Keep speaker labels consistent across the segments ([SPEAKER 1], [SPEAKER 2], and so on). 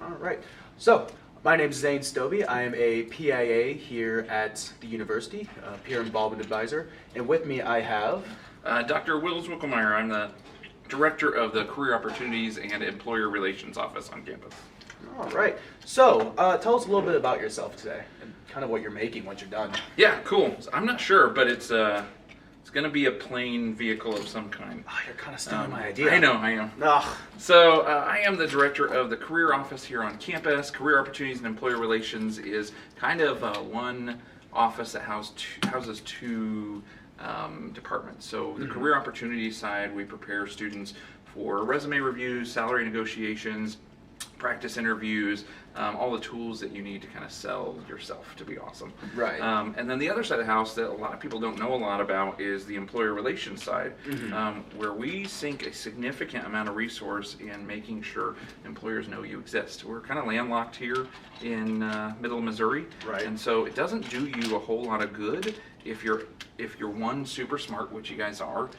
[SPEAKER 1] All right. So, my name's Zane Stobie. I am a PIA here at the university, Peer Involvement Advisor. And with me I have...
[SPEAKER 2] Dr. Wills Wickelmeyer. I'm the Director of the Career Opportunities and Employer Relations Office on campus.
[SPEAKER 1] All right. So, tell us a little bit about yourself today and kind of what you're making once you're done.
[SPEAKER 2] Yeah, cool. I'm not sure, but it's going to be a plane vehicle of some kind.
[SPEAKER 1] Oh, you're kind of stealing my idea.
[SPEAKER 2] I know.
[SPEAKER 1] Ugh.
[SPEAKER 2] So I am the director of the career office here on campus. Career Opportunities and Employer Relations is kind of one office that houses two departments. So the career opportunity side, we prepare students for resume reviews, salary negotiations, practice interviews, all the tools that you need to kind of sell yourself to be awesome.
[SPEAKER 1] Right.
[SPEAKER 2] And then the other side of the house that a lot of people don't know a lot about is the employer relations side, where we sink a significant amount of resource in making sure employers know you exist. We're kind of landlocked here in middle Missouri,
[SPEAKER 1] Right.
[SPEAKER 2] and so it doesn't do you a whole lot of good if you're one, super smart, which you guys are,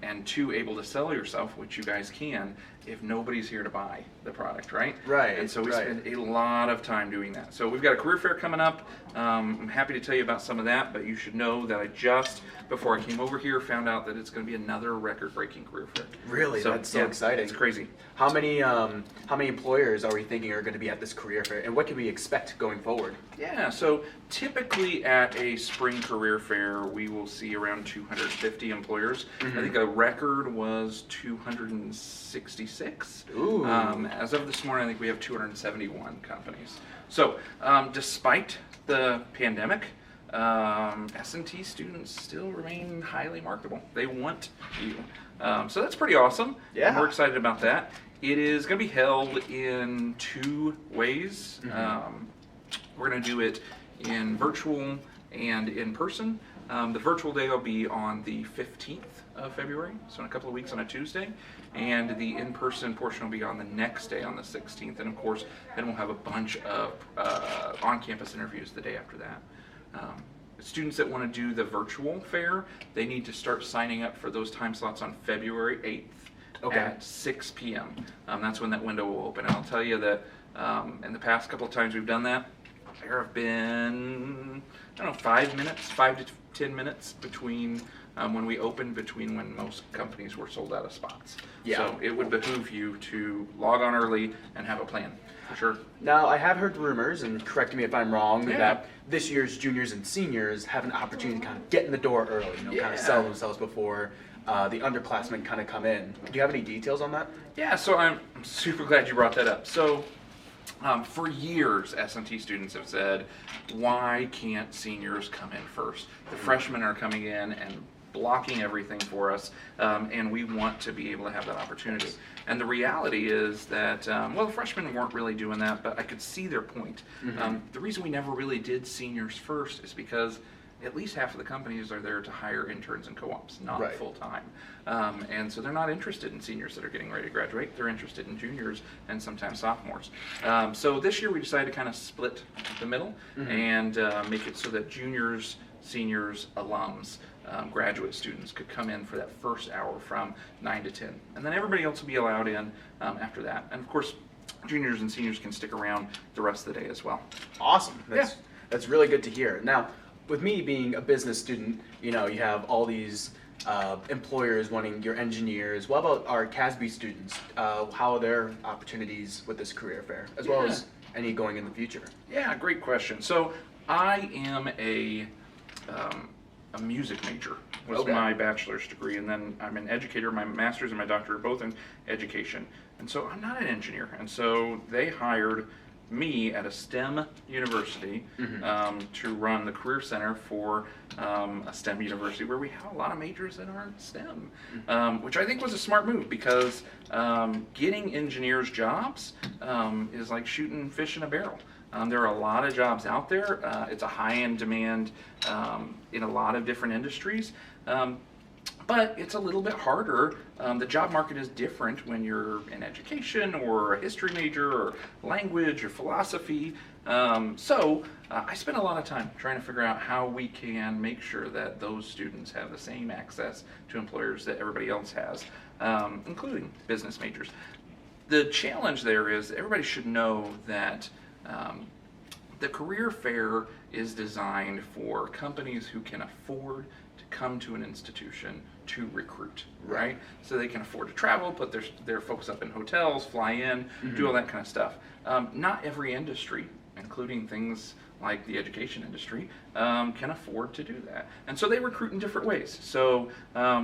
[SPEAKER 2] and two, able to sell yourself, which you guys can, if nobody's here to buy the product, right?
[SPEAKER 1] Right.
[SPEAKER 2] And so we
[SPEAKER 1] right.
[SPEAKER 2] spend a lot of time doing that. So we've got a career fair coming up. I'm happy to tell you about some of that, but you should know that I just, before I came over here, found out that it's going to be another record-breaking career fair.
[SPEAKER 1] Really? That's so exciting.
[SPEAKER 2] It's crazy.
[SPEAKER 1] How many employers are we thinking are going to be at this career fair, and what can we expect going forward?
[SPEAKER 2] Yeah, so typically at a spring career fair, we will see around 250 employers. I think a record was 266.
[SPEAKER 1] Ooh.
[SPEAKER 2] As of this morning, I think we have 271 companies. So, despite the pandemic, S&T students still remain highly marketable. They want you. So that's pretty awesome.
[SPEAKER 1] Yeah.
[SPEAKER 2] And we're excited about that. It is going to be held in two ways. We're going to do it in virtual and in person. The virtual day will be on the 15th of February, so in a couple of weeks on a Tuesday, and the in-person portion will be on the next day on the 16th, and of course then we'll have a bunch of on-campus interviews the day after that. Students that want to do the virtual fair, they need to start signing up for those time slots on February 8th at 6 p.m. That's when that window will open, and I'll tell you that in the past couple of times we've done that, there have been, 5 to 10 minutes between when we opened, between when most companies were sold out of spots.
[SPEAKER 1] Yeah.
[SPEAKER 2] So it would behoove you to log on early and have a plan, for sure.
[SPEAKER 1] Now, I have heard rumors, and correct me if I'm wrong,
[SPEAKER 2] Yeah.
[SPEAKER 1] that this year's juniors and seniors have an opportunity to kind of get in the door early, kind
[SPEAKER 2] Yeah.
[SPEAKER 1] of sell themselves before the underclassmen kind of come in. Do you have any details on that?
[SPEAKER 2] Yeah, so I'm super glad you brought that up. So for years, S&T students have said, why can't seniors come in first? The freshmen are coming in and blocking everything for us, and we want to be able to have that opportunity. And the reality is that, the freshmen weren't really doing that, but I could see their point. The reason we never really did seniors first is because at least half of the companies are there to hire interns and co-ops, not
[SPEAKER 1] Right.
[SPEAKER 2] full-time. And so they're not interested in seniors that are getting ready to graduate. They're interested in juniors and sometimes sophomores. So this year we decided to kind of split the middle and make it so that juniors, seniors, alums, graduate students could come in for that first hour from 9 to 10. And then everybody else will be allowed in after that. And of course, juniors and seniors can stick around the rest of the day as well.
[SPEAKER 1] Awesome. That's really good to hear. Now, with me being a business student, you have all these employers wanting your engineers. What about our CASB students? How are their opportunities with this career fair, as well as any going in the future?
[SPEAKER 2] Yeah, great question. So I am a music major, was my bachelor's degree, and then I'm an educator. My master's and my doctorate are both in education, and so I'm not an engineer. And so they hired me at a STEM university to run the career center for a STEM university where we have a lot of majors that aren't STEM, which I think was a smart move, because getting engineers jobs is like shooting fish in a barrel. There are a lot of jobs out there. It's a high-end demand in a lot of different industries. But it's a little bit harder. The job market is different when you're in education or a history major or language or philosophy. So I spent a lot of time trying to figure out how we can make sure that those students have the same access to employers that everybody else has, including business majors. The challenge there is everybody should know that the career fair is designed for companies who can afford to come to an institution to recruit, right? So they can afford to travel, put their folks up in hotels, fly in, do all that kind of stuff. Not every industry, including things like the education industry, can afford to do that. And so they recruit in different ways. So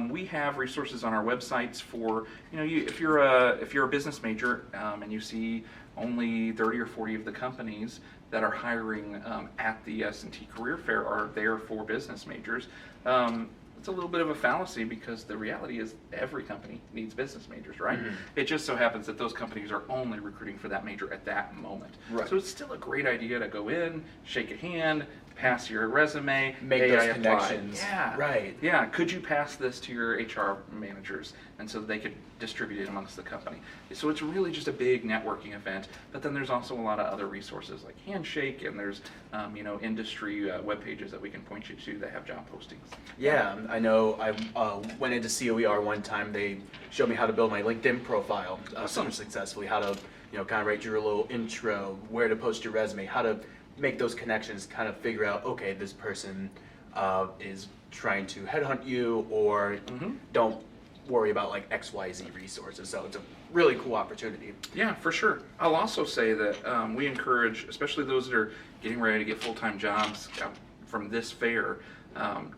[SPEAKER 2] we have resources on our websites for, if you're a business major and you see only 30 or 40 of the companies that are hiring at the S&T Career Fair are there for business majors. It's a little bit of a fallacy because the reality is every company needs business majors, right? It just so happens that those companies are only recruiting for that major at that moment.
[SPEAKER 1] Right.
[SPEAKER 2] So it's still a great idea to go in, shake a hand, pass your resume,
[SPEAKER 1] Make
[SPEAKER 2] hey,
[SPEAKER 1] those
[SPEAKER 2] I applied.
[SPEAKER 1] connections.
[SPEAKER 2] Yeah.
[SPEAKER 1] Right.
[SPEAKER 2] Yeah. Could you pass this to your HR managers and so they could distribute it amongst the company? So it's really just a big networking event. But then there's also a lot of other resources like Handshake, and there's industry web pages that we can point you to that have job postings.
[SPEAKER 1] Yeah, I know. I went into COER one time. They showed me how to build my LinkedIn profile super successfully. How to kind of write your little intro, where to post your resume, how to make those connections, kind of figure out, okay, this person is trying to headhunt you, or don't worry about like XYZ resources. So it's a really cool opportunity.
[SPEAKER 2] Yeah, for sure. I'll also say that we encourage, especially those that are getting ready to get full-time jobs from this fair,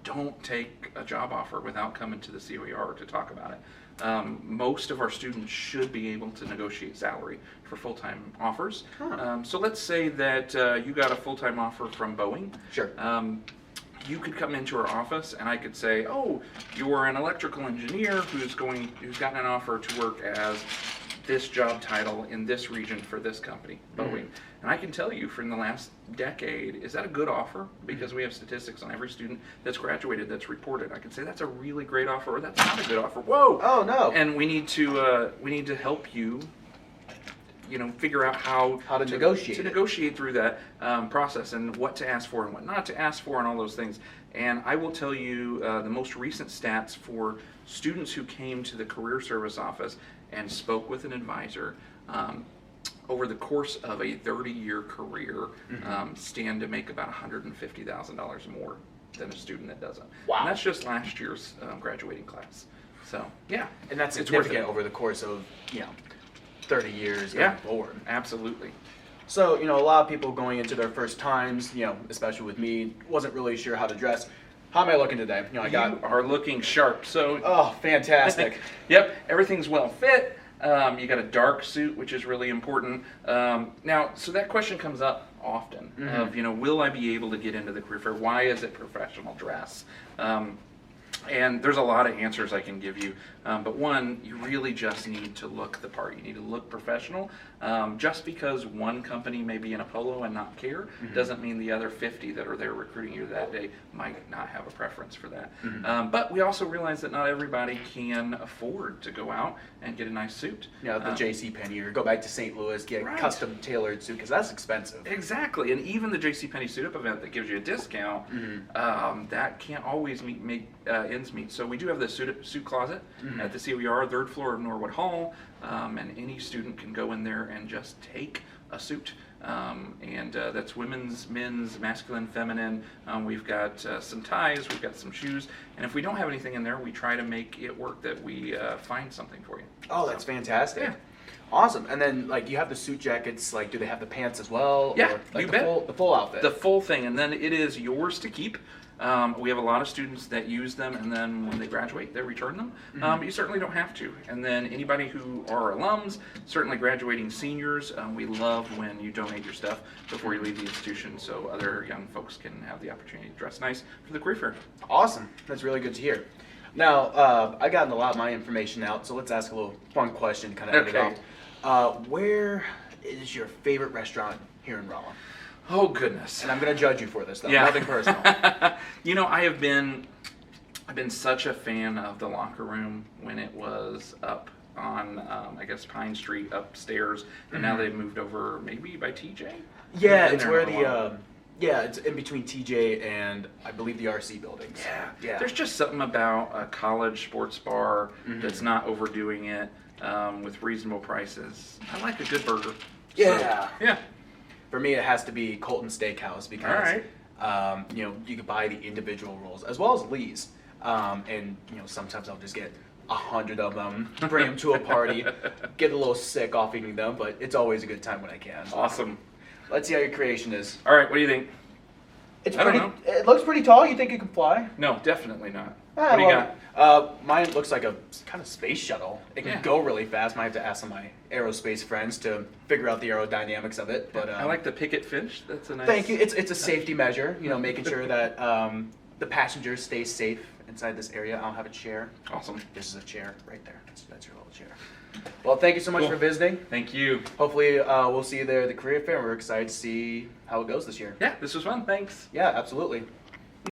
[SPEAKER 2] don't take a job offer without coming to the COER to talk about it. Most of our students should be able to negotiate salary for full-time offers. So let's say that you got a full-time offer from Boeing.
[SPEAKER 1] Sure.
[SPEAKER 2] You could come into our office and I could say, oh, you're an electrical engineer who's gotten an offer to work as this job title in this region for this company, Boeing. And I can tell you from the last decade, is that a good offer? Because we have statistics on every student that's graduated that's reported. I can say that's a really great offer, or that's not a good offer. Whoa!
[SPEAKER 1] Oh no!
[SPEAKER 2] And we need to help you, figure out how
[SPEAKER 1] to
[SPEAKER 2] negotiate through that process, and what to ask for and what not to ask for, and all those things. And I will tell you the most recent stats for students who came to the Career Service office and spoke with an advisor over the course of a 30-year career stand to make about $150,000 more than a student that doesn't.
[SPEAKER 1] Wow.
[SPEAKER 2] And that's just last year's graduating class. So yeah,
[SPEAKER 1] and that's
[SPEAKER 2] it's worth
[SPEAKER 1] significant
[SPEAKER 2] it.
[SPEAKER 1] over the course of 30 years going forward.
[SPEAKER 2] Absolutely.
[SPEAKER 1] So, a lot of people going into their first times, especially with me, wasn't really sure how to dress. How am I looking today?
[SPEAKER 2] You are looking sharp. So.
[SPEAKER 1] Oh, fantastic.
[SPEAKER 2] Yep, everything's well fit. You got a dark suit, which is really important. Now, so that question comes up often of, will I be able to get into the career fair? Why is it professional dress? And there's a lot of answers I can give you, but one, you really just need to look the part. You need to look professional. Just because one company may be in a polo and not care doesn't mean the other 50 that are there recruiting you that day might not have a preference for that. But we also realize that not everybody can afford to go out and get a nice suit.
[SPEAKER 1] The JCPenney, or go back to St. Louis, get a custom tailored suit, because that's expensive.
[SPEAKER 2] Exactly, and even the JCPenney suit up event that gives you a discount, that can't always make ends meet. So we do have the suit closet at the COER, third floor of Norwood Hall, and any student can go in there and just take a suit. And that's women's, men's, masculine, feminine. We've got some ties, we've got some shoes, and if we don't have anything in there, we try to make it work that we find something for you.
[SPEAKER 1] Oh, that's fantastic.
[SPEAKER 2] Yeah.
[SPEAKER 1] Awesome. And then, you have the suit jackets, do they have the pants as well?
[SPEAKER 2] Yeah,
[SPEAKER 1] or,
[SPEAKER 2] you
[SPEAKER 1] the
[SPEAKER 2] bet.
[SPEAKER 1] The full outfit?
[SPEAKER 2] The full thing, and then it is yours to keep. We have a lot of students that use them, and then when they graduate, they return them. You certainly don't have to. And then anybody who are alums, certainly graduating seniors, we love when you donate your stuff before you leave the institution, so other young folks can have the opportunity to dress nice for the career fair.
[SPEAKER 1] Awesome. That's really good to hear. Now, I gotten a lot of my information out, so let's ask a little fun question to kind of end it off. Where is your favorite restaurant here in Rolla?
[SPEAKER 2] Oh, goodness.
[SPEAKER 1] And I'm going to judge you for this, though.
[SPEAKER 2] Yeah.
[SPEAKER 1] Nothing personal.
[SPEAKER 2] I've been such a fan of the locker room when it was up on, Pine Street upstairs, and now they've moved over maybe by TJ?
[SPEAKER 1] Yeah, it's where the Yeah, it's in between TJ and I believe the RC buildings. Yeah.
[SPEAKER 2] There's just something about a college sports bar
[SPEAKER 1] Mhm.
[SPEAKER 2] that's not overdoing it, with reasonable prices. I like a good burger.
[SPEAKER 1] Yeah.
[SPEAKER 2] So, yeah.
[SPEAKER 1] For me, it has to be Colton Steakhouse because,
[SPEAKER 2] All right.
[SPEAKER 1] you could buy the individual rolls as well as Lee's. And sometimes I'll just get 100 of them, bring them to a party, get a little sick off eating them, but it's always a good time when I can.
[SPEAKER 2] Awesome.
[SPEAKER 1] Let's see how your creation is.
[SPEAKER 2] All right. What do you think?
[SPEAKER 1] It's
[SPEAKER 2] I don't
[SPEAKER 1] pretty.
[SPEAKER 2] know.
[SPEAKER 1] It looks pretty tall. You think it can fly?
[SPEAKER 2] No, definitely not.
[SPEAKER 1] Ah,
[SPEAKER 2] What do you
[SPEAKER 1] well,
[SPEAKER 2] got?
[SPEAKER 1] Mine looks like a kind of space shuttle. It can
[SPEAKER 2] Yeah.
[SPEAKER 1] go really fast. Might have to ask some of my aerospace friends to figure out the aerodynamics of it. But
[SPEAKER 2] I like the picket finch. That's a nice.
[SPEAKER 1] thank you. It's a safety measure. Making sure that the passengers stay safe inside this area. I'll have a chair.
[SPEAKER 2] Awesome.
[SPEAKER 1] This is a chair right there. That's your little chair. Well, thank you so much
[SPEAKER 2] Cool.
[SPEAKER 1] for visiting.
[SPEAKER 2] Thank you.
[SPEAKER 1] Hopefully, we'll see you there at the career fair. We're excited to see how it goes this year.
[SPEAKER 2] Yeah, this was fun. Thanks.
[SPEAKER 1] Yeah, absolutely.